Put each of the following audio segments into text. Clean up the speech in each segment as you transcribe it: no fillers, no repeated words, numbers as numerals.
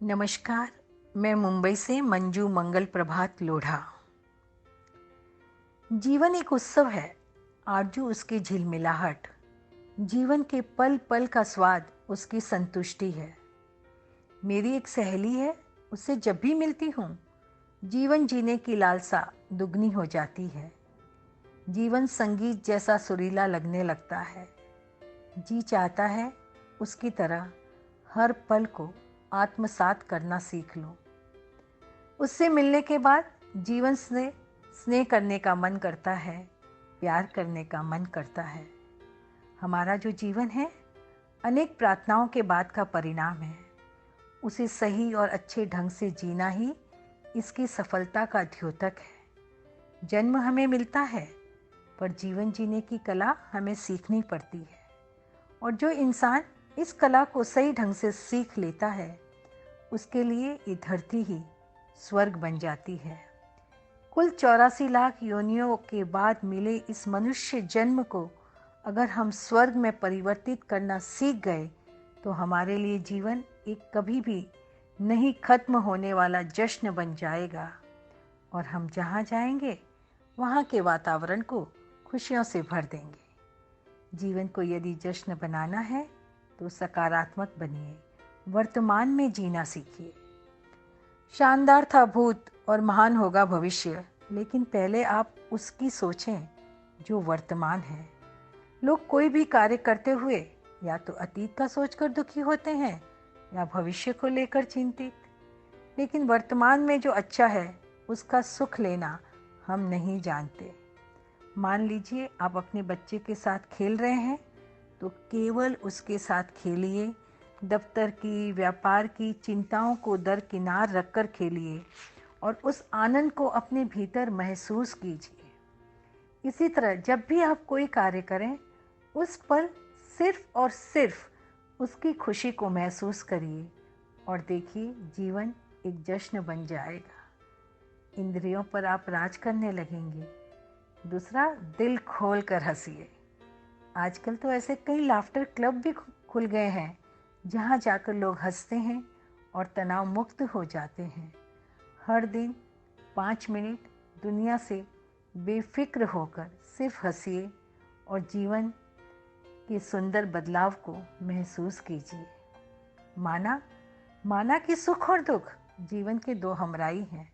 नमस्कार। मैं मुंबई से मंजू मंगल प्रभात लोढ़ा। जीवन एक उत्सव है, आरजू उसकी झिलमिलाहट। जीवन के पल पल का स्वाद उसकी संतुष्टि है। मेरी एक सहेली है, उससे जब भी मिलती हूँ जीवन जीने की लालसा दुगनी हो जाती है। जीवन संगीत जैसा सुरीला लगने लगता है। जी चाहता है उसकी तरह हर पल को आत्मसात करना सीख लो। उससे मिलने के बाद जीवन से स्नेह करने का मन करता है, प्यार करने का मन करता है। हमारा जो जीवन है अनेक प्रार्थनाओं के बाद का परिणाम है। उसे सही और अच्छे ढंग से जीना ही इसकी सफलता का द्योतक है। जन्म हमें मिलता है, पर जीवन जीने की कला हमें सीखनी पड़ती है। और जो इंसान इस कला को सही ढंग से सीख लेता है, उसके लिए ये धरती ही स्वर्ग बन जाती है। कुल 84 लाख योनियों के बाद मिले इस मनुष्य जन्म को अगर हम स्वर्ग में परिवर्तित करना सीख गए तो हमारे लिए जीवन एक कभी भी नहीं खत्म होने वाला जश्न बन जाएगा। और हम जहाँ जाएंगे वहाँ के वातावरण को खुशियों से भर देंगे। जीवन को यदि जश्न बनाना है तो सकारात्मक बनिए, वर्तमान में जीना सीखिए। शानदार था भूत और महान होगा भविष्य, लेकिन पहले आप उसकी सोचें जो वर्तमान है। लोग कोई भी कार्य करते हुए या तो अतीत का सोचकर दुखी होते हैं या भविष्य को लेकर चिंतित, लेकिन वर्तमान में जो अच्छा है उसका सुख लेना हम नहीं जानते। मान लीजिए आप अपने बच्चे के साथ खेल रहे हैं तो केवल उसके साथ खेलिए। दफ्तर की, व्यापार की चिंताओं को दरकिनार रखकर खेलिए और उस आनंद को अपने भीतर महसूस कीजिए। इसी तरह जब भी आप कोई कार्य करें उस पर सिर्फ और सिर्फ उसकी खुशी को महसूस करिए और देखिए जीवन एक जश्न बन जाएगा। इंद्रियों पर आप राज करने लगेंगे। दूसरा, दिल खोल कर हंसिए। आजकल तो ऐसे कई लाफ्टर क्लब भी खुल गए हैं जहां जाकर लोग हंसते हैं और तनाव मुक्त हो जाते हैं। हर दिन 5 मिनट दुनिया से बेफिक्र होकर सिर्फ हंसिए और जीवन के सुंदर बदलाव को महसूस कीजिए। माना कि सुख और दुख जीवन के दो हमराई हैं,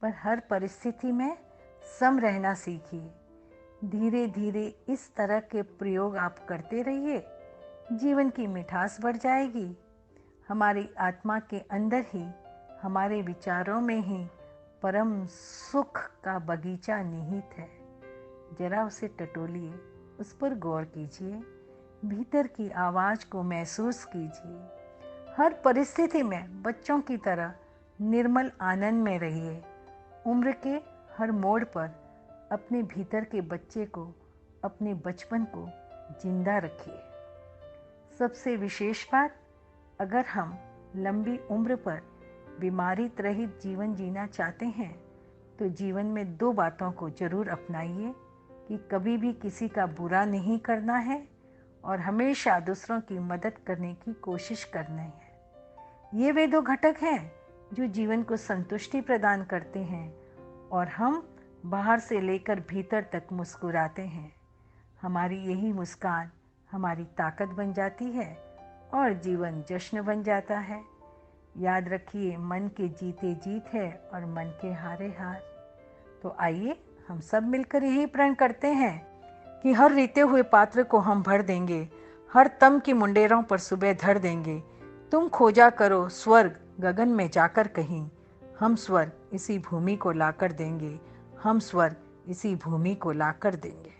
पर हर परिस्थिति में सम रहना सीखिए। धीरे धीरे इस तरह के प्रयोग आप करते रहिए, जीवन की मिठास बढ़ जाएगी। हमारी आत्मा के अंदर ही, हमारे विचारों में ही परम सुख का बगीचा निहित है। जरा उसे टटोलिए, उस पर गौर कीजिए, भीतर की आवाज़ को महसूस कीजिए। हर परिस्थिति में बच्चों की तरह निर्मल आनंद में रहिए। उम्र के हर मोड़ पर अपने भीतर के बच्चे को, अपने बचपन को जिंदा रखिए। सबसे विशेष बात, अगर हम लंबी उम्र पर बीमारी रहित जीवन जीना चाहते हैं तो जीवन में 2 बातों को जरूर अपनाइए कि कभी भी किसी का बुरा नहीं करना है और हमेशा दूसरों की मदद करने की कोशिश करनी है। ये वे 2 घटक हैं जो जीवन को संतुष्टि प्रदान करते हैं और हम बाहर से लेकर भीतर तक मुस्कुराते हैं। हमारी यही मुस्कान हमारी ताकत बन जाती है और जीवन जश्न बन जाता है। याद रखिए, मन के जीते जीत है और मन के हारे हार। तो आइए हम सब मिलकर यही प्रण करते हैं कि हर रीते हुए पात्र को हम भर देंगे, हर तम की मुंडेरों पर सुबह धर देंगे। तुम खोजा करो स्वर्ग गगन में जाकर कहीं, हम स्वर्ग इसी भूमि को लाकर देंगे, हम स्वर्ग इसी भूमि को लाकर देंगे।